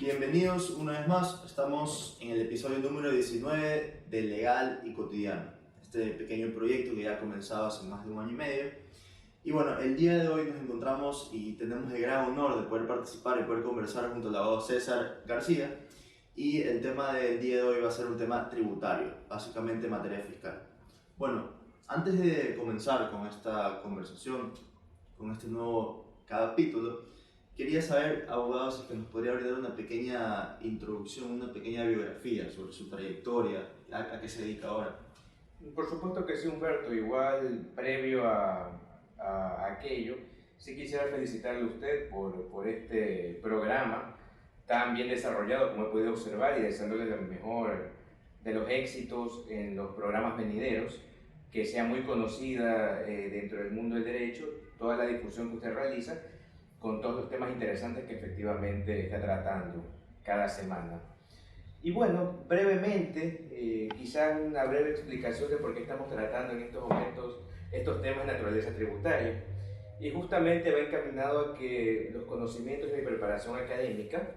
Bienvenidos una vez más, estamos en el episodio número 19 de Legal y Cotidiano, este pequeño proyecto que ya ha comenzado hace más de un año y medio. Y bueno, el día de hoy nos encontramos y tenemos el gran honor de poder participar y poder conversar junto al abogado César García. Y el tema del día de hoy va a ser un tema tributario, básicamente materia fiscal. Bueno, antes de comenzar con esta conversación, con este nuevo capítulo, quería saber, abogado, si es que nos podría dar una pequeña introducción, una pequeña biografía sobre su trayectoria, a qué se dedica ahora. Por supuesto que sí, Humberto. Igual, previo a aquello, sí quisiera felicitarle a usted por este programa tan bien desarrollado como he podido observar y deseándole lo mejor de los éxitos en los programas venideros, que sea muy conocida dentro del mundo del derecho toda la difusión que usted realiza con todos los temas interesantes que efectivamente está tratando cada semana. Y bueno, brevemente, quizás una breve explicación de por qué estamos tratando en estos momentos estos temas de naturaleza tributaria. Y justamente va encaminado a que los conocimientos de mi preparación académica,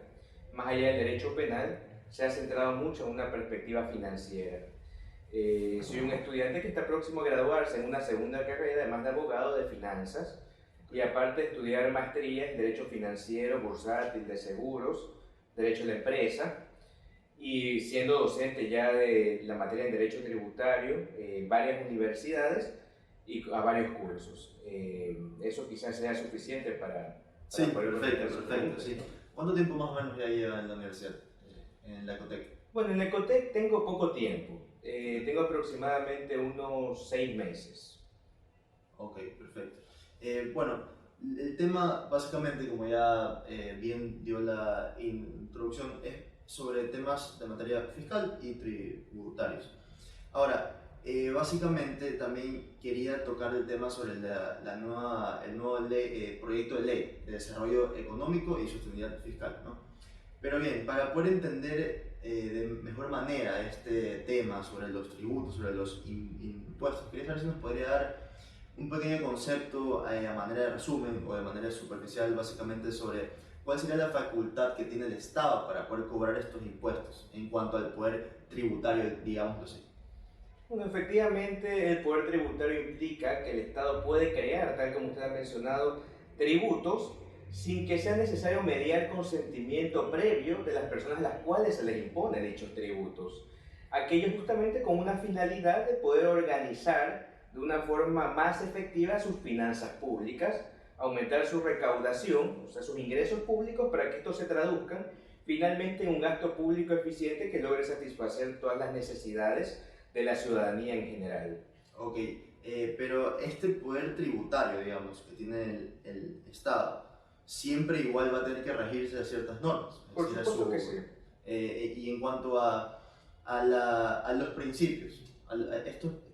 más allá del derecho penal, se ha centrado mucho en una perspectiva financiera. Soy un estudiante que está próximo a graduarse en una segunda carrera, además de abogado de finanzas, y aparte de estudiar maestría en Derecho Financiero, Bursátil, de Seguros, Derecho de la Empresa, y siendo docente ya de la materia en Derecho Tributario en varias universidades y a varios cursos. Eso quizás sea suficiente para Sí, poder perfecto, sí. ¿Cuánto tiempo más o menos ya lleva en la universidad, en la Ecotec? Bueno, en la Ecotec tengo poco tiempo. Tengo aproximadamente unos 6 meses. Ok, perfecto. Bueno, el tema básicamente, como ya bien dio la introducción, es sobre temas de materia fiscal y tributarios. Ahora, básicamente también quería tocar el tema sobre el nuevo proyecto de ley de desarrollo económico y sostenibilidad fiscal, ¿no? Pero bien, para poder entender de mejor manera este tema sobre los tributos, sobre los impuestos, quería saber si nos podría dar un pequeño concepto a manera de resumen o de manera superficial, básicamente sobre cuál sería la facultad que tiene el Estado para poder cobrar estos impuestos en cuanto al poder tributario, digámoslo así. Bueno, efectivamente, el poder tributario implica que el Estado puede crear, tal como usted ha mencionado, tributos sin que sea necesario mediar consentimiento previo de las personas a las cuales se les impone dichos tributos. Aquellos justamente con una finalidad de poder organizar de una forma más efectiva sus finanzas públicas, aumentar su recaudación, o sea, sus ingresos públicos, para que estos se traduzcan finalmente en un gasto público eficiente que logre satisfacer todas las necesidades de la ciudadanía en general. Ok, pero este poder tributario, digamos, que tiene el Estado, siempre igual va a tener que regirse a ciertas normas. Por supuesto que sí. Y en cuanto a los principios,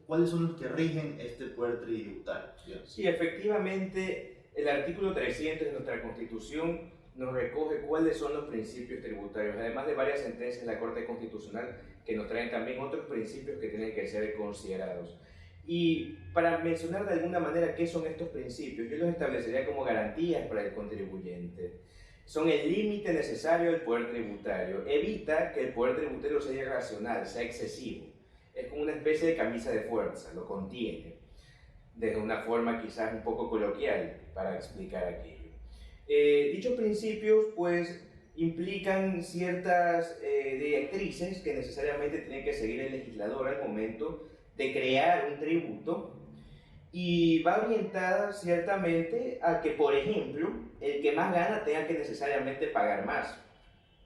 ¿cuáles son los que rigen este poder tributario? Sí, efectivamente, el artículo 300 de nuestra Constitución nos recoge cuáles son los principios tributarios, además de varias sentencias de la Corte Constitucional que nos traen también otros principios que tienen que ser considerados. Y para mencionar de alguna manera qué son estos principios, yo los establecería como garantías para el contribuyente. Son el límite necesario del poder tributario. Evita que el poder tributario sea irracional, sea excesivo. Es como una especie de camisa de fuerza, lo contiene. Desde una forma quizás un poco coloquial para explicar aquello. Dichos principios pues implican ciertas directrices que necesariamente tiene que seguir el legislador al momento de crear un tributo, y va orientada ciertamente a que, por ejemplo, el que más gana tenga que necesariamente pagar más,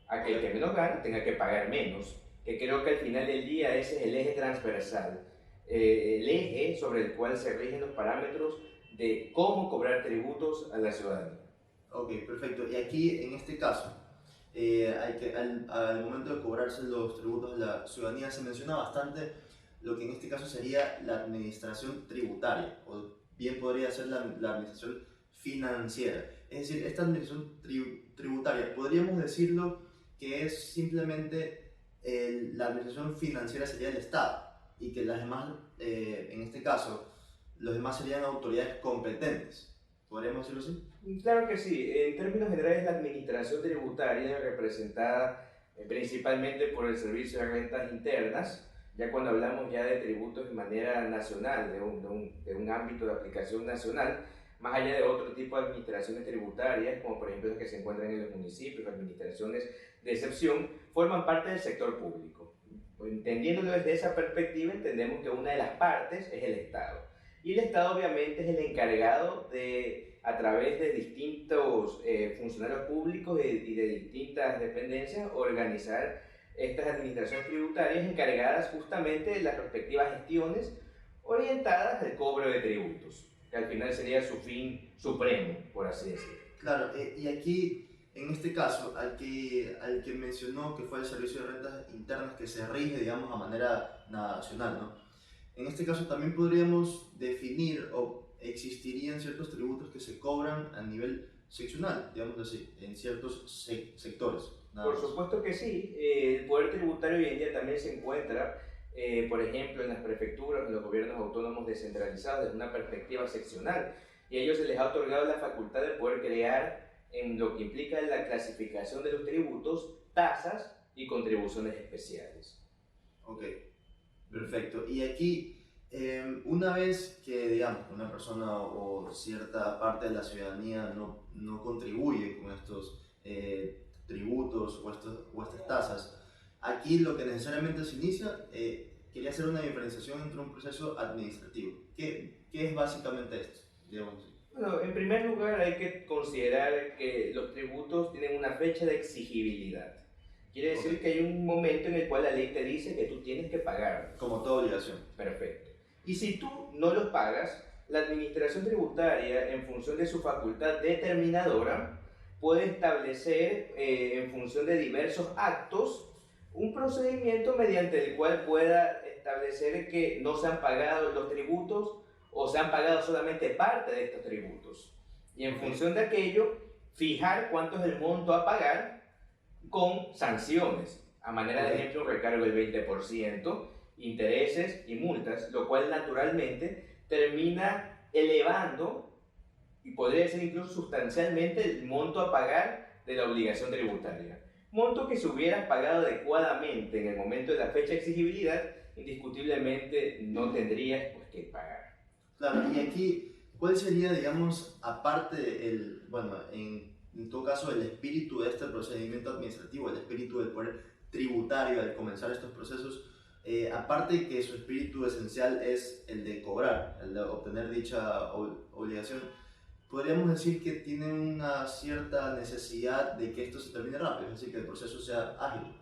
a que el que menos gana tenga que pagar menos, que creo que al final del día ese es el eje transversal, el eje sobre el cual se rigen los parámetros de cómo cobrar tributos a la ciudadanía. Ok, perfecto. Y aquí, en este caso, al momento de cobrarse los tributos de la ciudadanía, se menciona bastante lo que en este caso sería la administración tributaria, o bien podría ser la administración financiera. Es decir, esta administración tributaria, podríamos decirlo que es simplemente la administración financiera sería el Estado, y que las demás, en este caso, los demás serían autoridades competentes. ¿Podríamos decirlo así? Claro que sí. En términos generales, la administración tributaria es representada principalmente por el Servicio de Rentas Internas. Ya cuando hablamos ya de tributos de manera nacional, de un ámbito de aplicación nacional, más allá de otro tipo de administraciones tributarias, como por ejemplo las que se encuentran en los municipios, administraciones de excepción, forman parte del sector público. Entendiéndolo desde esa perspectiva, entendemos que una de las partes es el Estado. Y el Estado obviamente es el encargado de, a través de distintos funcionarios públicos y de distintas dependencias, organizar estas administraciones tributarias encargadas justamente de las respectivas gestiones orientadas al cobro de tributos, que al final sería su fin supremo, por así decirlo. Claro, y aquí, en este caso, al que mencionó que fue el Servicio de Rentas Internas que se rige, digamos, a manera nacional, ¿no? En este caso también podríamos definir o existirían ciertos tributos que se cobran a nivel seccional, digamos así, en ciertos sectores. Por supuesto que sí. El poder tributario hoy en día también se encuentra, por ejemplo, en las prefecturas, en los gobiernos autónomos descentralizados, desde una perspectiva seccional. Y a ellos se les ha otorgado la facultad de poder crear, en lo que implica la clasificación de los tributos, tasas y contribuciones especiales. Ok. Perfecto. Y aquí, una vez que, digamos, una persona o cierta parte de la ciudadanía no contribuye con estos tributos o estas tasas, aquí lo que necesariamente se inicia, quería hacer una diferenciación entre un proceso administrativo. ¿Qué es básicamente esto? Digamos? Bueno, en primer lugar hay que considerar que los tributos tienen una fecha de exigibilidad. Quiere decir que hay un momento en el cual la ley te dice que tú tienes que pagar. Como toda obligación. Perfecto. Y si tú no los pagas, la administración tributaria, en función de su facultad determinadora, puede establecer, en función de diversos actos, un procedimiento mediante el cual pueda establecer que no se han pagado los tributos o se han pagado solamente parte de estos tributos. Y en función de aquello, fijar cuánto es el monto a pagar, con sanciones, a manera de ejemplo, un recargo del 20%, intereses y multas, lo cual naturalmente termina elevando y podría ser incluso sustancialmente el monto a pagar de la obligación tributaria. Monto que si hubieras pagado adecuadamente en el momento de la fecha de exigibilidad, indiscutiblemente no tendrías pues, que pagar. Claro, y aquí, ¿cuál sería, digamos, aparte en todo caso, el espíritu de este procedimiento administrativo, el espíritu del poder tributario al comenzar estos procesos, aparte que su espíritu esencial es el de cobrar, el de obtener dicha obligación, podríamos decir que tiene una cierta necesidad de que esto se termine rápido, es decir, que el proceso sea ágil,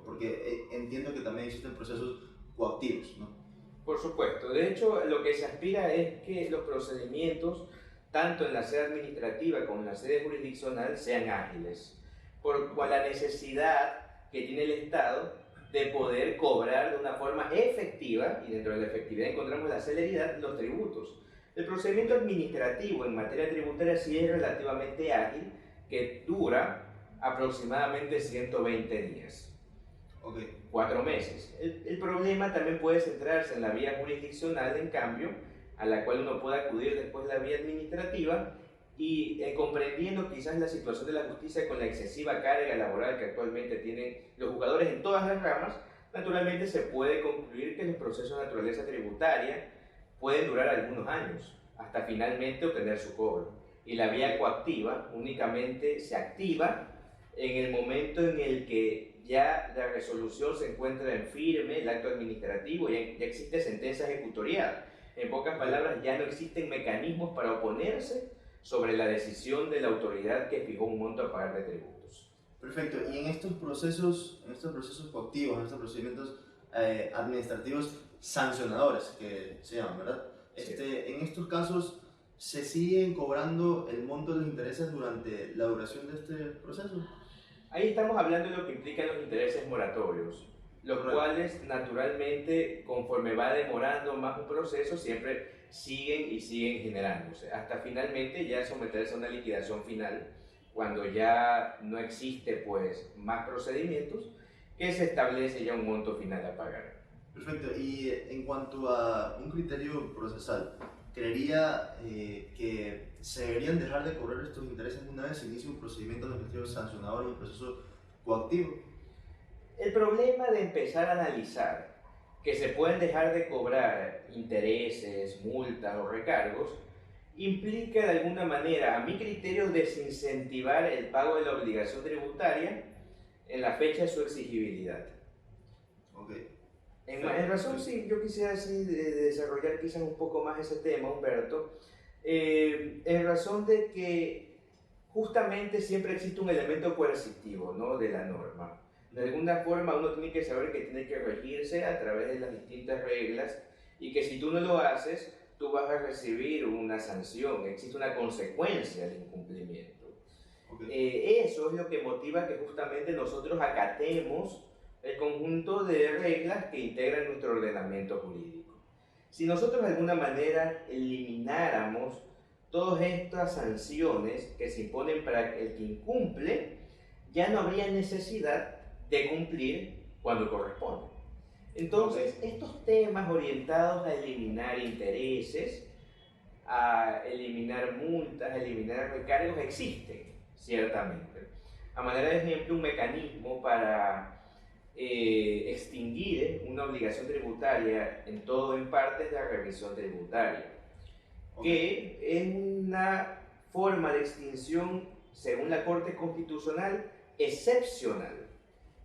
porque entiendo que también existen procesos coactivos, ¿no? Por supuesto, de hecho, lo que se aspira es que los procedimientos tanto en la sede administrativa como en la sede jurisdiccional, sean ágiles, por la necesidad que tiene el Estado de poder cobrar de una forma efectiva, y dentro de la efectividad encontramos la celeridad, los tributos. El procedimiento administrativo en materia tributaria sí es relativamente ágil, que dura aproximadamente 120 días. 4 meses. El problema también puede centrarse en la vía jurisdiccional, en cambio, a la cual uno puede acudir después de la vía administrativa y comprendiendo quizás la situación de la justicia con la excesiva carga laboral que actualmente tienen los jugadores en todas las ramas, naturalmente se puede concluir que los procesos de naturaleza tributaria pueden durar algunos años, hasta finalmente obtener su cobro. Y la vía coactiva únicamente se activa en el momento en el que ya la resolución se encuentra en firme, el acto administrativo, ya existe sentencia ejecutoriada. En pocas palabras, ya no existen mecanismos para oponerse sobre la decisión de la autoridad que fijó un monto a pagar de tributos. Perfecto. Y en estos procesos coactivos, en estos procedimientos administrativos sancionadores, que se llaman, ¿verdad? Sí. En estos casos, ¿se siguen cobrando el monto de los intereses durante la duración de este proceso? Ahí estamos hablando de lo que implican los intereses moratorios, los cuales naturalmente, conforme va demorando más un proceso, siempre siguen y siguen generándose, hasta finalmente ya someterse a una liquidación final, cuando ya no existe pues más procedimientos, que se establece ya un monto final a pagar. Perfecto. Y en cuanto a un criterio procesal, creería que se deberían dejar de cobrar estos intereses una vez se inicie un procedimiento administrativo sancionador y un proceso coactivo. El problema de empezar a analizar que se pueden dejar de cobrar intereses, multas o recargos implica de alguna manera, a mi criterio, desincentivar el pago de la obligación tributaria en la fecha de su exigibilidad. Okay. En razón, sí, yo quisiera así desarrollar quizás un poco más ese tema, Humberto, en razón de que justamente siempre existe un elemento coercitivo, ¿no?, de la norma. De alguna forma uno tiene que saber que tiene que regirse a través de las distintas reglas y que si tú no lo haces, tú vas a recibir una sanción, existe una consecuencia del incumplimiento. Okay. Eso es lo que motiva que justamente nosotros acatemos el conjunto de reglas que integran nuestro ordenamiento jurídico. Si nosotros de alguna manera elimináramos todas estas sanciones que se imponen para el que incumple, ya no habría necesidad de cumplir cuando corresponde. Entonces, estos temas orientados a eliminar intereses, a eliminar multas, a eliminar recargos, existen, ciertamente. A manera de ejemplo, un mecanismo para extinguir una obligación tributaria en todo o en parte es la revisión tributaria, que es una forma de extinción, según la Corte Constitucional, excepcional.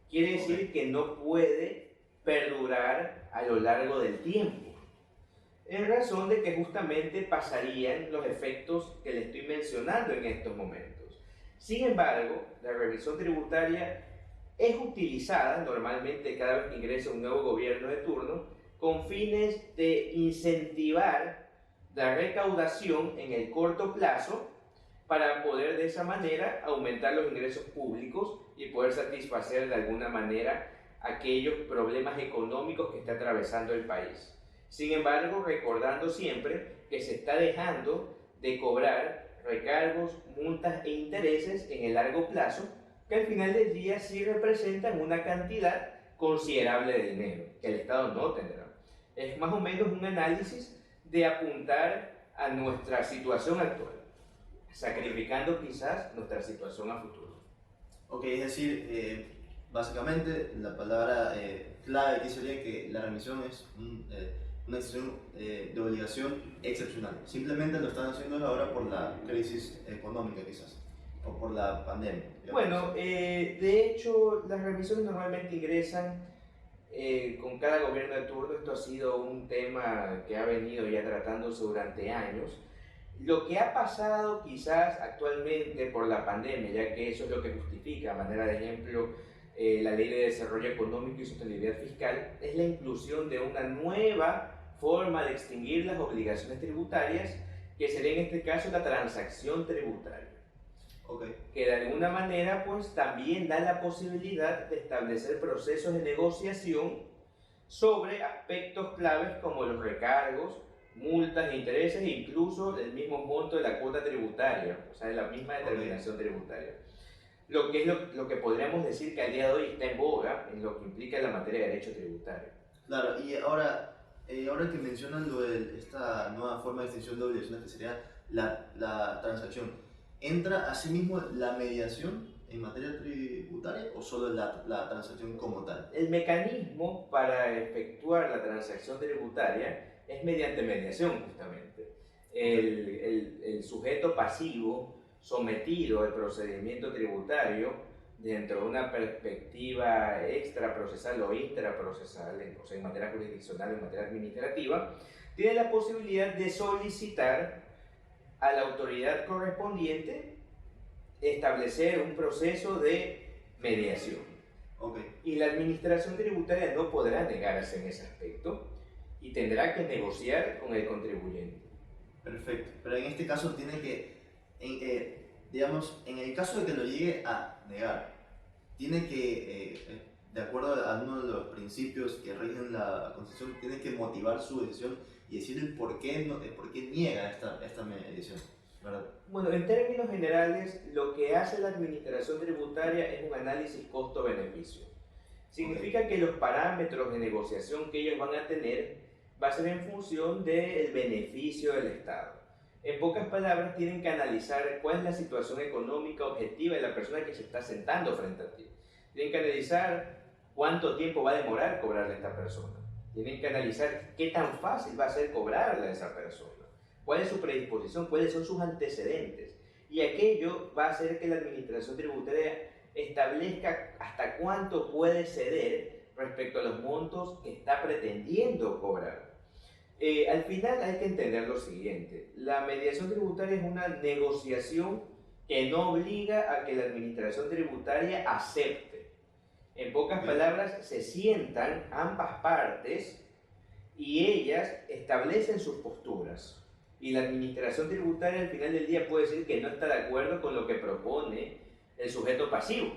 Quiere decir que no puede perdurar a lo largo del tiempo, en razón de que justamente pasarían los efectos que le estoy mencionando en estos momentos. Sin embargo, la revisión tributaria es utilizada normalmente cada vez que ingresa un nuevo gobierno de turno con fines de incentivar la recaudación en el corto plazo para poder de esa manera aumentar los ingresos públicos y poder satisfacer de alguna manera aquellos problemas económicos que está atravesando el país. Sin embargo, recordando siempre que se está dejando de cobrar recargos, multas e intereses en el largo plazo, que al final del día sí representan una cantidad considerable de dinero que el Estado no tendrá. Es más o menos un análisis de apuntar a nuestra situación actual, sacrificando quizás nuestra situación a futuro. Ok, es decir, básicamente la palabra clave aquí sería que la remisión es una decisión de obligación excepcional. Simplemente lo están haciendo ahora por la crisis económica quizás, o por la pandemia. Bueno, de hecho las remisiones normalmente ingresan con cada gobierno de turno. Esto ha sido un tema que ha venido ya tratándose durante años. Lo que ha pasado quizás actualmente por la pandemia, ya que eso es lo que justifica, a manera de ejemplo, la Ley de Desarrollo Económico y Sostenibilidad Fiscal, es la inclusión de una nueva forma de extinguir las obligaciones tributarias, que sería en este caso la transacción tributaria. Okay. Que de alguna manera pues también da la posibilidad de establecer procesos de negociación sobre aspectos claves como los recargos, multas, intereses e incluso el mismo monto de la cuota tributaria, o sea, de la misma determinación tributaria. Lo que es lo que podríamos decir que al día de hoy está en boga en lo que implica la materia de derecho tributario. Claro, y ahora que mencionan lo de esta nueva forma de extinción de obligaciones que sería la transacción, ¿entra asimismo la mediación en materia tributaria o solo la transacción como tal? El mecanismo para efectuar la transacción tributaria es mediante mediación, justamente. El sujeto pasivo sometido al procedimiento tributario dentro de una perspectiva extraprocesal o intraprocesal, o sea, en materia jurisdiccional o en materia administrativa, tiene la posibilidad de solicitar a la autoridad correspondiente establecer un proceso de mediación. Okay. Y la administración tributaria no podrá negarse en ese aspecto y tendrá que negociar con el contribuyente. Perfecto, pero en este caso tiene que, digamos, en el caso de que lo llegue a negar, tiene que, de acuerdo a uno de los principios que rigen la Constitución, tiene que motivar su decisión y decir el por qué niega esta mediación, ¿verdad? Bueno, en términos generales, lo que hace la administración tributaria es un análisis costo-beneficio. Significa que los parámetros de negociación que ellos van a tener va a ser en función del beneficio del Estado. En pocas palabras, tienen que analizar cuál es la situación económica objetiva de la persona que se está sentando frente a ti. Tienen que analizar cuánto tiempo va a demorar cobrarle a esta persona. Tienen que analizar qué tan fácil va a ser cobrarle a esa persona. Cuál es su predisposición, cuáles son sus antecedentes. Y aquello va a hacer que la administración tributaria establezca hasta cuánto puede ceder respecto a los montos que está pretendiendo cobrar. Al final hay que entender lo siguiente: la mediación tributaria es una negociación que no obliga a que la administración tributaria acepte. En pocas palabras, se sientan ambas partes y ellas establecen sus posturas. Y la administración tributaria al final del día puede decir que no está de acuerdo con lo que propone el sujeto pasivo.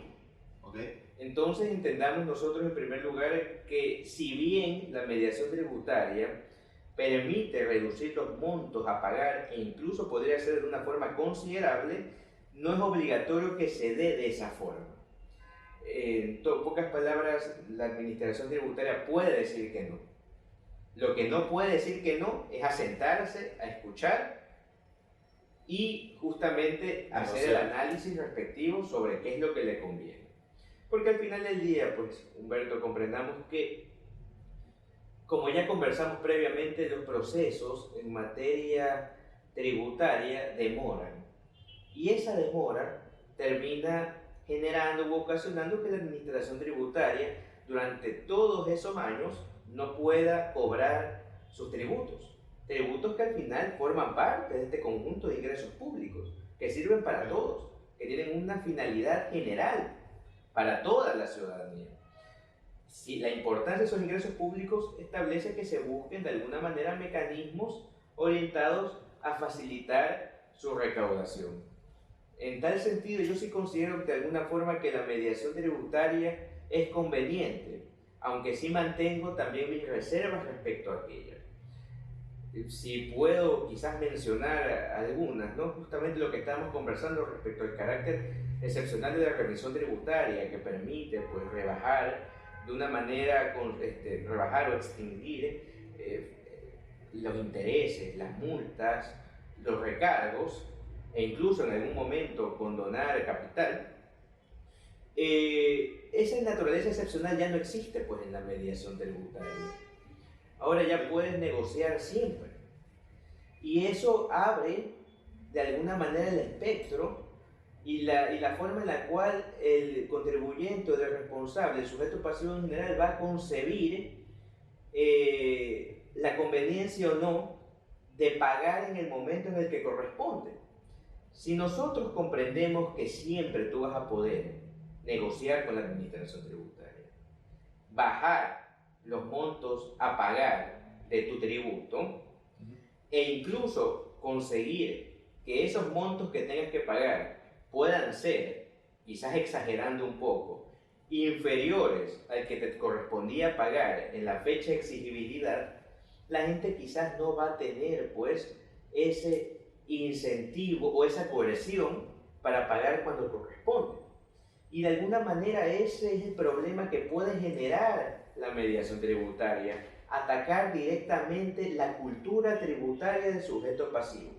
Entonces entendamos nosotros en primer lugar que si bien la mediación tributaria permite reducir los montos a pagar e incluso podría ser de una forma considerable, no es obligatorio que se dé de esa forma. En pocas palabras, la administración tributaria puede decir que no. Lo que no puede decir que no es asentarse a escuchar y justamente hacer el análisis respectivo sobre qué es lo que le conviene. Porque al final del día, pues, Humberto, comprendamos que, como ya conversamos previamente, los procesos en materia tributaria demoran. Y esa demora termina generando u ocasionando que la administración tributaria durante todos esos años no pueda cobrar sus tributos. Tributos que al final forman parte de este conjunto de ingresos públicos, que sirven para todos, que tienen una finalidad general para toda la ciudadanía. Si la importancia de esos ingresos públicos establece que se busquen de alguna manera mecanismos orientados a facilitar su recaudación. En tal sentido, yo sí considero de alguna forma que la mediación tributaria es conveniente, aunque sí mantengo también mis reservas respecto a aquella. Si puedo quizás mencionar algunas, ¿no? Justamente lo que estábamos conversando respecto al carácter excepcional de la remisión tributaria, que permite pues rebajar de una manera, rebajar o extinguir los intereses, las multas, los recargos e incluso en algún momento condonar capital. Esa naturaleza excepcional ya no existe pues en la mediación tributaria. Ahora ya puedes negociar siempre. Y eso abre de alguna manera el espectro y la forma en la cual el contribuyente o el responsable, el sujeto pasivo en general, va a concebir la conveniencia o no de pagar en el momento en el que corresponde. Si nosotros comprendemos que siempre tú vas a poder negociar con la administración tributaria, bajar los montos a pagar de tu tributo e incluso conseguir que esos montos que tengas que pagar puedan ser, quizás exagerando un poco, inferiores al que te correspondía pagar en la fecha de exigibilidad, la gente quizás no va a tener pues ese incentivo o esa coerción para pagar cuando corresponde. Y de alguna manera ese es el problema que puede generar la mediación tributaria: atacar directamente la cultura tributaria del sujeto pasivo.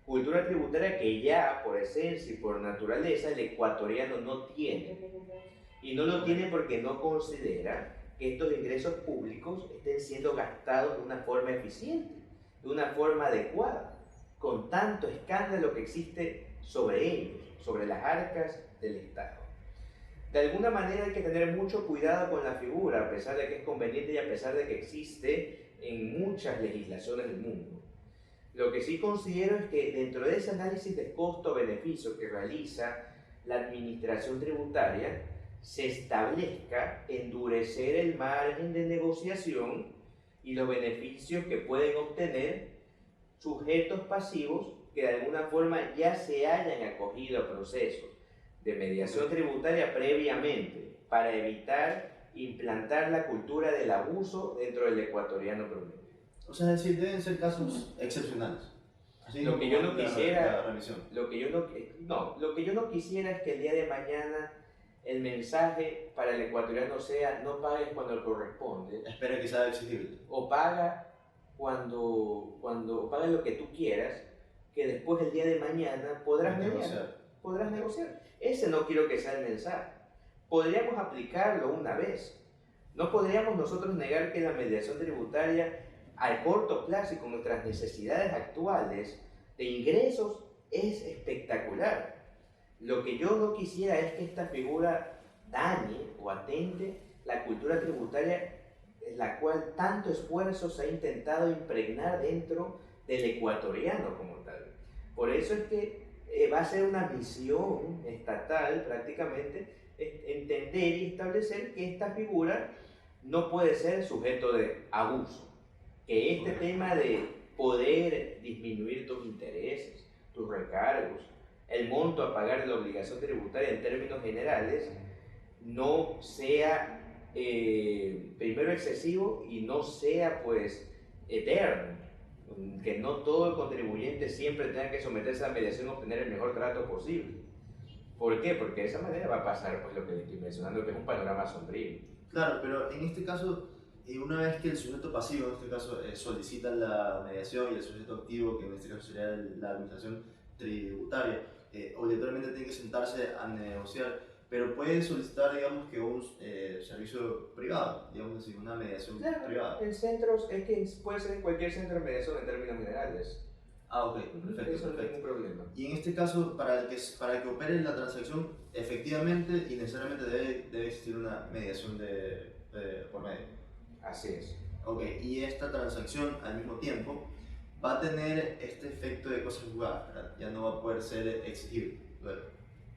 Cultura tributaria que ya por esencia y por naturaleza el ecuatoriano no tiene. Y no lo tiene porque no considera que estos ingresos públicos estén siendo gastados de una forma eficiente, de una forma adecuada, con tanto escándalo que existe sobre ellos, sobre las arcas del Estado. De alguna manera hay que tener mucho cuidado con la figura, a pesar de que es conveniente y a pesar de que existe en muchas legislaciones del mundo. Lo que sí considero es que dentro de ese análisis de costo-beneficio que realiza la administración tributaria, se establezca endurecer el margen de negociación y los beneficios que pueden obtener sujetos pasivos que de alguna forma ya se hayan acogido a procesos de mediación tributaria previamente, para evitar implantar la cultura del abuso dentro del ecuatoriano promedio. O sea, es decir, deben ser casos excepcionales. Así lo que yo no quisiera, lo que yo no quisiera es que el día de mañana el mensaje para el ecuatoriano sea: no pagues cuando corresponde. Espera que sea exigible. O paga cuando pagas lo que tú quieras, que después el día de mañana podrás Negociar. podrás negociar. Ese no quiero que sea el mensaje. Podríamos aplicarlo una vez. No podríamos nosotros negar que la mediación tributaria a corto plazo y con nuestras necesidades actuales de ingresos es espectacular. Lo que yo no quisiera es que esta figura dañe o atente la cultura tributaria en la cual tanto esfuerzo se ha intentado impregnar dentro del ecuatoriano como tal. Por eso es que va a ser una misión estatal prácticamente entender y establecer que esta figura no puede ser sujeto de abuso, que este tema de poder disminuir tus intereses, tus recargos, el monto a pagar de la obligación tributaria en términos generales, no sea primero excesivo y no sea pues eterno, que no todo el contribuyente siempre tenga que someterse a la mediación y obtener el mejor trato posible. ¿Por qué? Porque de esa manera va a pasar pues lo que le estoy mencionando, que es un panorama sombrío. Claro, pero en este caso, una vez que el sujeto pasivo, en este caso, solicita la mediación y el sujeto activo, que en este caso sería la administración tributaria, obligatoriamente tiene que sentarse a negociar, pero puede solicitar, digamos, que un servicio privado, digamos así, una mediación privada. En centros, es que puede ser en cualquier centro de mediación en términos generales. Ah, ok, perfecto. Eso no es ningún problema. Y en este caso, para que opere la transacción, efectivamente y necesariamente debe existir una mediación por medio. Así es. Ok, y esta transacción al mismo tiempo va a tener este efecto de cosas jugadas, ¿verdad? Ya no va a poder ser exigible luego.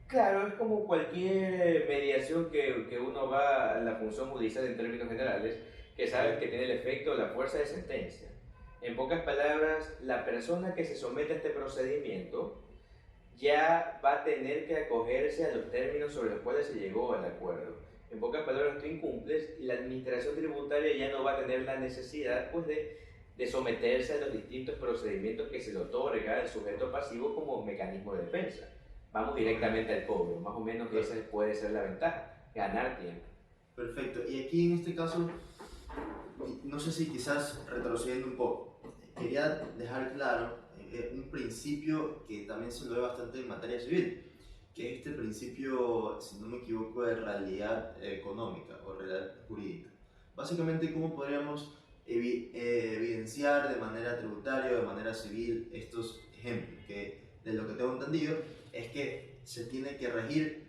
Claro, es como cualquier mediación que uno va a la función judicial en términos generales, que sabe que tiene el efecto o la fuerza de sentencia. En pocas palabras, la persona que se somete a este procedimiento ya va a tener que acogerse a los términos sobre los cuales se llegó al acuerdo. En pocas palabras, tú incumples y la administración tributaria ya no va a tener la necesidad pues, de someterse a los distintos procedimientos que se le otorga al sujeto pasivo como mecanismo de defensa. Vamos directamente al cobro, más o menos esa puede ser la ventaja, ganar tiempo. Perfecto, y aquí en este caso, no sé si quizás retrocediendo un poco, quería dejar claro un principio que también se lo ve bastante en materia civil, que es este principio, si no me equivoco, de realidad económica o realidad jurídica. Básicamente, ¿cómo podríamos evidenciar de manera tributaria o de manera civil estos ejemplos? Que de lo que tengo entendido es que se tiene que regir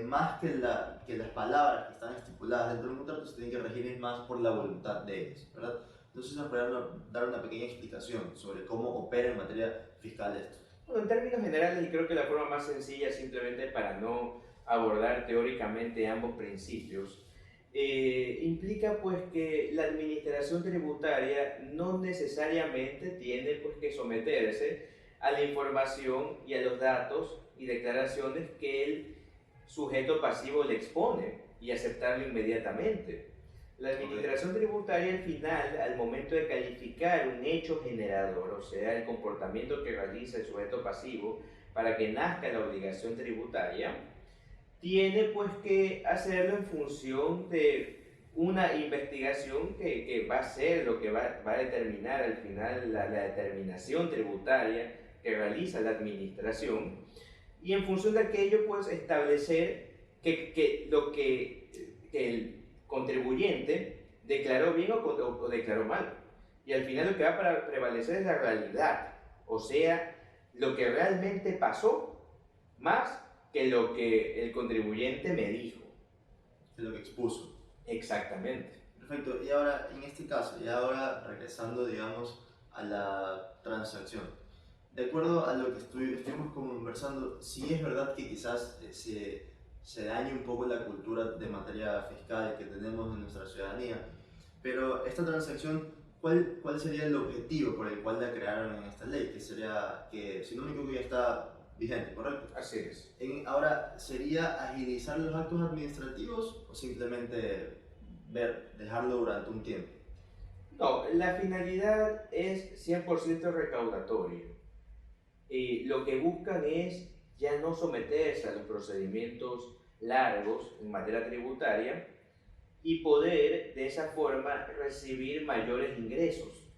más que las palabras que están estipuladas dentro del contrato, se tiene que regir más por la voluntad de ellos, ¿verdad? Entonces nos podrían dar una pequeña explicación sobre cómo opera en materia fiscal esto. Bueno, en términos generales, y creo que la forma más sencilla, simplemente para no abordar teóricamente ambos principios, implica pues que la administración tributaria no necesariamente tiene pues que someterse a la información y a los datos y declaraciones que el sujeto pasivo le expone y aceptarlo inmediatamente. La administración tributaria al final, al momento de calificar un hecho generador, o sea, el comportamiento que realiza el sujeto pasivo para que nazca la obligación tributaria, tiene pues que hacerlo en función de una investigación que va a ser lo que va a determinar al final la determinación tributaria que realiza la administración, y en función de aquello pues establecer que el contribuyente declaró bien o declaró mal. Y al final lo que va a prevalecer es la realidad, o sea, lo que realmente pasó, más que lo que el contribuyente me dijo. De lo que expuso. Exactamente. Perfecto, y ahora en este caso, y ahora regresando, digamos, a la transacción. De acuerdo a lo que estuvimos conversando, sí es verdad que quizás se dañe un poco la cultura de materia fiscal que tenemos en nuestra ciudadanía, pero esta transacción, ¿cuál sería el objetivo por el cual la crearon en esta ley? Que sería, que si no me equivoco ya está vigente, ¿correcto? Así es. Ahora, ¿sería agilizar los actos administrativos o simplemente dejarlo durante un tiempo? No, la finalidad es 100% recaudatoria. Lo que buscan es ya no someterse a los procedimientos largos en materia tributaria y poder de esa forma recibir mayores ingresos.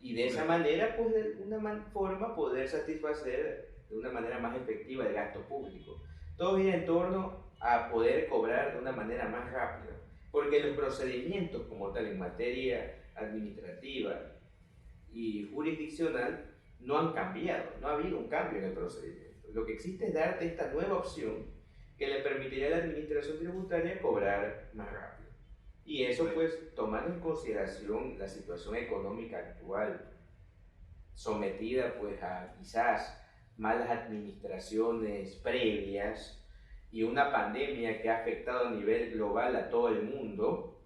Y de esa manera, pues de una forma, poder satisfacer de una manera más efectiva el gasto público. Todo gira en torno a poder cobrar de una manera más rápida, porque los procedimientos como tal en materia administrativa y jurisdiccional no han cambiado, no ha habido un cambio en el procedimiento. Lo que existe es darte esta nueva opción que le permitiría a la administración tributaria cobrar más rápido. Y eso pues tomando en consideración la situación económica actual, sometida pues a quizás malas administraciones previas y una pandemia que ha afectado a nivel global a todo el mundo.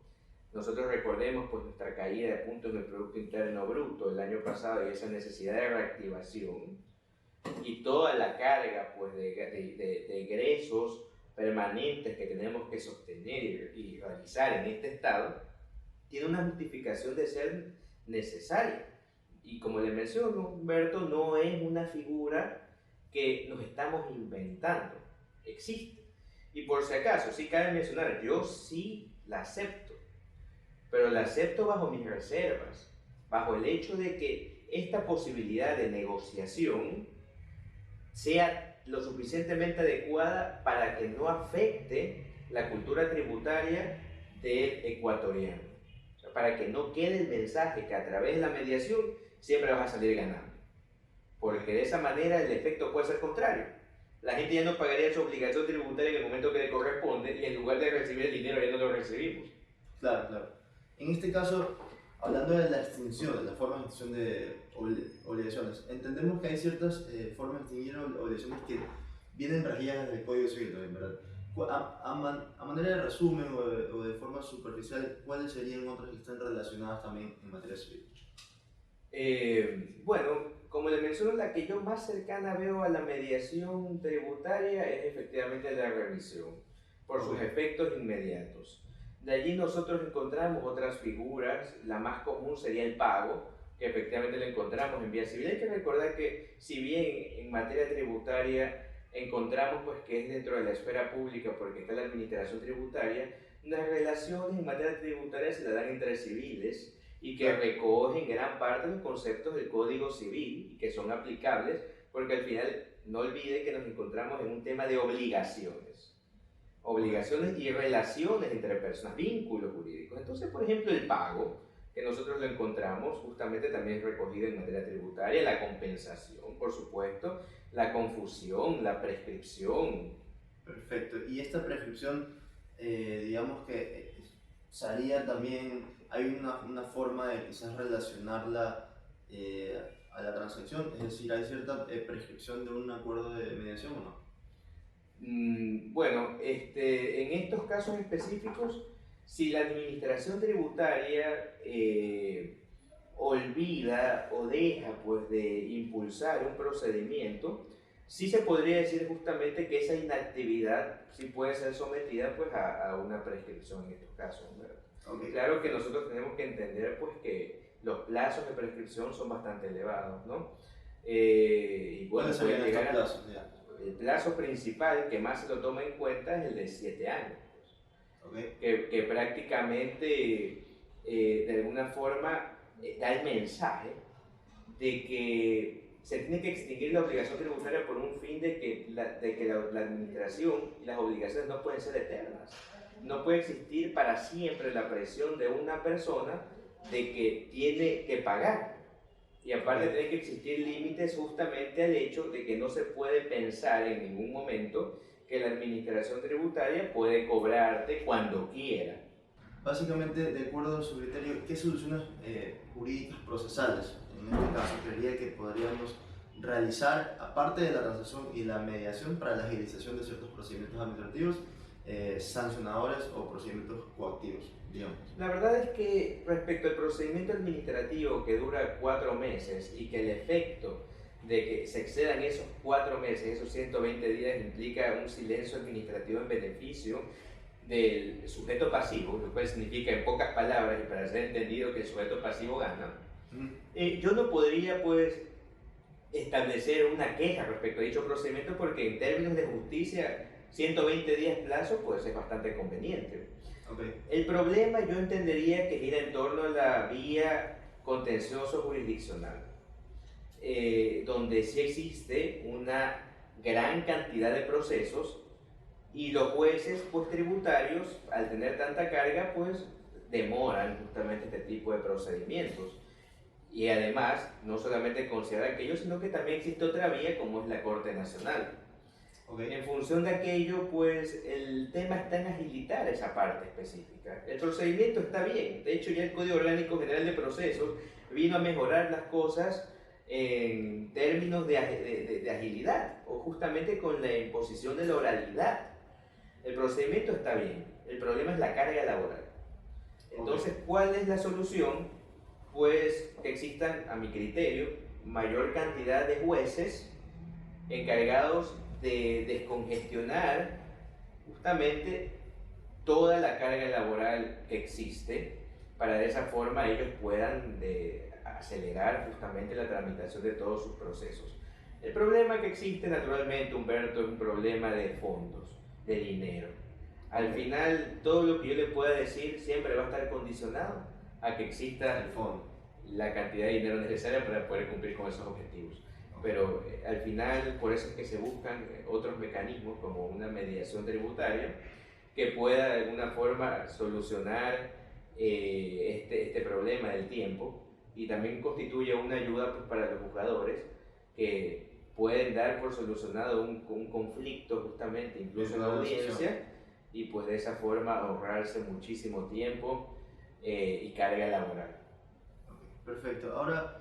Nosotros recordemos pues nuestra caída de puntos en el Producto Interno Bruto el año pasado y esa necesidad de reactivación y toda la carga pues de egresos permanentes que tenemos que sostener y realizar en este estado, tiene una justificación de ser necesaria. Y como le menciono, Humberto, no es una figura que nos estamos inventando, existe. Y por si acaso, sí cabe mencionar, yo sí la acepto, pero la acepto bajo mis reservas, bajo el hecho de que esta posibilidad de negociación sea lo suficientemente adecuada para que no afecte la cultura tributaria del ecuatoriano. O sea, para que no quede el mensaje que a través de la mediación siempre vas a salir ganando. Porque de esa manera el efecto puede ser contrario. La gente ya no pagaría su obligación tributaria en el momento que le corresponde y en lugar de recibir el dinero ya no lo recibimos. Claro, claro. En este caso, hablando de la extinción, de la forma de extinción de obligaciones, entendemos que hay ciertas formas de extinguir obligaciones que vienen regidas desde el Código Civil, ¿verdad? A manera de resumen o de forma superficial, ¿cuáles serían otras que están relacionadas también en materia civil? Bueno, como le menciono, la que yo más cercana veo a la mediación tributaria es efectivamente la revisión, por sus efectos inmediatos. De allí nosotros encontramos otras figuras, la más común sería el pago, que efectivamente lo encontramos en vía civil. Hay que recordar que si bien en materia tributaria encontramos pues que es dentro de la esfera pública porque está la administración tributaria, las relaciones en materia tributaria se la dan entre civiles y que recogen gran parte de los conceptos del Código Civil y que son aplicables porque al final no olvide que nos encontramos en un tema de obligaciones y relaciones entre personas, vínculos jurídicos. Entonces, por ejemplo, el pago, que nosotros lo encontramos justamente también recogido en materia tributaria, la compensación, por supuesto, la confusión, la prescripción. Perfecto. Y esta prescripción, digamos que salía también, hay una forma de quizás relacionarla a la transacción, es decir, hay cierta prescripción de un acuerdo de mediación o no. Bueno, en estos casos específicos, si la administración tributaria olvida o deja pues, de impulsar un procedimiento, sí se podría decir justamente que esa inactividad sí puede ser sometida pues, a una prescripción en estos casos, ¿verdad? Okay. Claro que nosotros tenemos que entender pues, que los plazos de prescripción son bastante elevados, ¿no? Y bueno, puede llegar a... El plazo principal que más se lo toma en cuenta es el de 7 años, okay. que prácticamente de alguna forma da el mensaje de que se tiene que extinguir la obligación tributaria por un fin de que la administración y las obligaciones no pueden ser eternas. No puede existir para siempre la presión de una persona de que tiene que pagar. Y aparte tiene que existir límites justamente al hecho de que no se puede pensar en ningún momento que la administración tributaria puede cobrarte cuando quiera. Básicamente, de acuerdo a su criterio, ¿qué soluciones jurídicas procesales, en este caso, creería que podríamos realizar, aparte de la transacción y la mediación, para la agilización de ciertos procedimientos administrativos, sancionadores o procedimientos coactivos, digamos? La verdad es que respecto al procedimiento administrativo que dura 4 meses y que el efecto de que se excedan esos 4 meses, esos 120 días, implica un silencio administrativo en beneficio del sujeto pasivo, lo cual significa en pocas palabras y para ser entendido que el sujeto pasivo gana, yo no podría pues establecer una queja respecto a dicho procedimiento porque en términos de justicia 120 días plazo pues es bastante conveniente. Okay. El problema yo entendería que gira en torno a la vía contencioso jurisdiccional, donde sí existe una gran cantidad de procesos y los jueces pues, tributarios, al tener tanta carga, pues demoran justamente este tipo de procedimientos. Y además, no solamente considerar aquello, sino que también existe otra vía como es la Corte Nacional. Okay. En función de aquello, pues el tema está en agilitar esa parte específica. El procedimiento está bien, de hecho ya el Código Orgánico General de Procesos vino a mejorar las cosas en términos de agilidad, o justamente con la imposición de la oralidad. El procedimiento está bien, el problema es la carga laboral. Entonces, ¿cuál es la solución? Pues que existan, a mi criterio, mayor cantidad de jueces encargados de descongestionar justamente toda la carga laboral que existe, para de esa forma ellos puedan acelerar justamente la tramitación de todos sus procesos. El problema que existe naturalmente, Humberto, es un problema de fondos, de dinero. Al final, todo lo que yo le pueda decir siempre va a estar condicionado a que exista el fondo, la cantidad de dinero necesaria para poder cumplir con esos objetivos. Pero al final, por eso es que se buscan otros mecanismos como una mediación tributaria que pueda de alguna forma solucionar este problema del tiempo, y también constituye una ayuda pues, para los juzgadores que pueden dar por solucionado un conflicto justamente incluso en la audiencia, y pues de esa forma ahorrarse muchísimo tiempo y carga laboral. Perfecto. Ahora,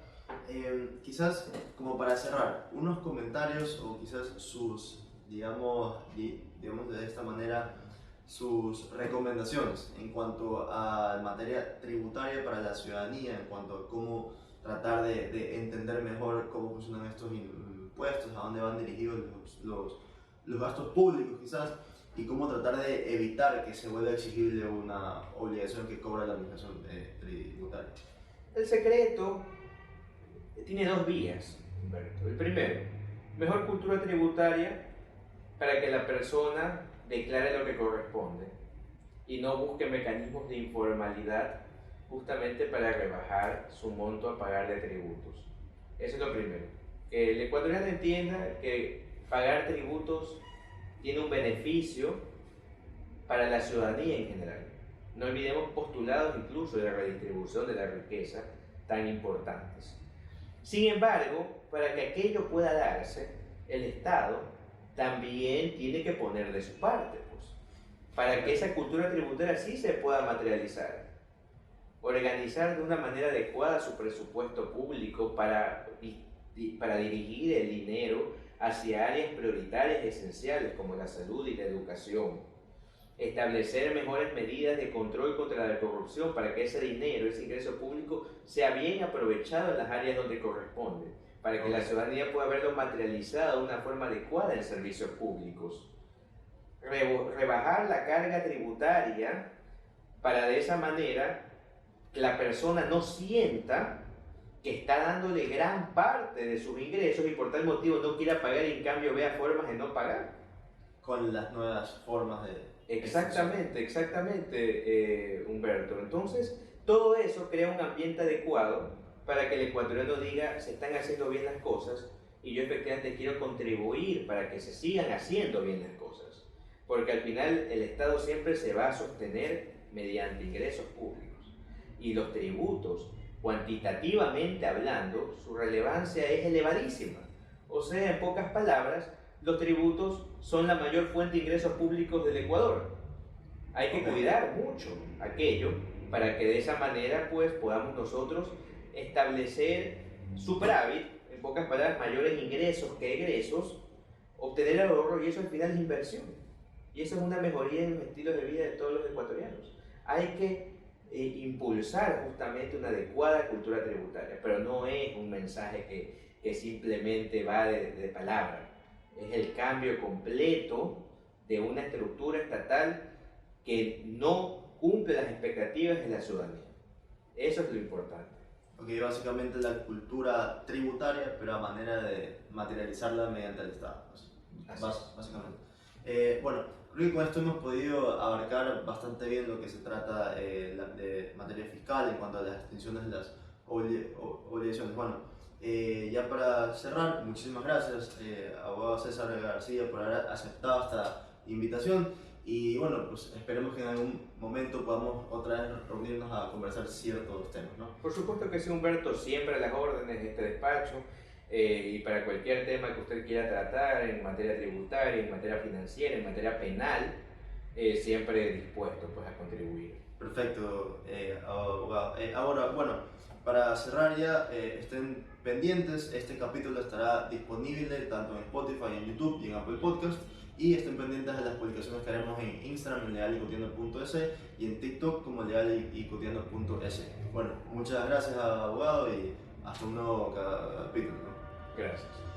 quizás como para cerrar, unos comentarios o quizás sus, digamos de esta manera, sus recomendaciones en cuanto a materia tributaria para la ciudadanía, en cuanto a cómo tratar de entender mejor cómo funcionan estos impuestos, a dónde van dirigidos los gastos públicos quizás, y cómo tratar de evitar que se vuelva exigible una obligación que cobra la administración tributaria. El secreto tiene dos vías, Humberto. El primero, mejor cultura tributaria para que la persona declare lo que corresponde y no busque mecanismos de informalidad justamente para rebajar su monto a pagar de tributos. Eso es lo primero. Que el ecuatoriano entienda que pagar tributos tiene un beneficio para la ciudadanía en general. No olvidemos postulados incluso de la redistribución de la riqueza tan importantes. Sin embargo, para que aquello pueda darse, el Estado también tiene que poner de su parte, pues, para que esa cultura tributaria sí se pueda materializar. Organizar de una manera adecuada su presupuesto público para dirigir el dinero hacia áreas prioritarias esenciales como la salud y la educación. Establecer mejores medidas de control contra la corrupción para que ese dinero, ese ingreso público, sea bien aprovechado en las áreas donde corresponde, para que la ciudadanía pueda verlo materializado de una forma adecuada en servicios públicos. Rebajar la carga tributaria para de esa manera que la persona no sienta que está dándole gran parte de sus ingresos y por tal motivo no quiera pagar y en cambio vea formas de no pagar. Con las nuevas formas de... Exactamente, Humberto. Entonces, todo eso crea un ambiente adecuado para que el ecuatoriano diga, se están haciendo bien las cosas y yo efectivamente quiero contribuir para que se sigan haciendo bien las cosas. Porque al final el Estado siempre se va a sostener mediante ingresos públicos. Y los tributos, cuantitativamente hablando, su relevancia es elevadísima. O sea, en pocas palabras, los tributos son la mayor fuente de ingresos públicos del Ecuador. Hay que cuidar mucho aquello para que de esa manera pues, podamos nosotros establecer superávit, en pocas palabras, mayores ingresos que egresos, obtener el ahorro, y eso al final es inversión. Y eso es una mejoría en los estilos de vida de todos los ecuatorianos. Hay que impulsar justamente una adecuada cultura tributaria, pero no es un mensaje que simplemente va de palabra. Es el cambio completo de una estructura estatal que no cumple las expectativas de la ciudadanía. Eso es lo importante. Ok, básicamente la cultura tributaria, pero a manera de materializarla mediante el Estado. Básicamente. Bueno, creo que con esto hemos podido abarcar bastante bien lo que se trata de materia fiscal en cuanto a las extinciones de las obligaciones. Bueno, ya para cerrar, muchísimas gracias, abogado César García, por haber aceptado esta invitación. Y bueno, pues esperemos que en algún momento podamos otra vez reunirnos a conversar ciertos temas, ¿no? Por supuesto que sí, Humberto, siempre a las órdenes de este despacho, y para cualquier tema que usted quiera tratar en materia tributaria, en materia financiera, en materia penal, siempre dispuesto pues, a contribuir. Perfecto, abogado. Ahora, bueno, para cerrar ya, estén pendientes, este capítulo estará disponible tanto en Spotify, en YouTube y en Apple Podcast. Y estén pendientes de las publicaciones que haremos en Instagram, en legalycotidiano.es, y en TikTok como legalycotidiano.es. Bueno, muchas gracias, abogado, y hasta un nuevo capítulo, ¿no? Gracias.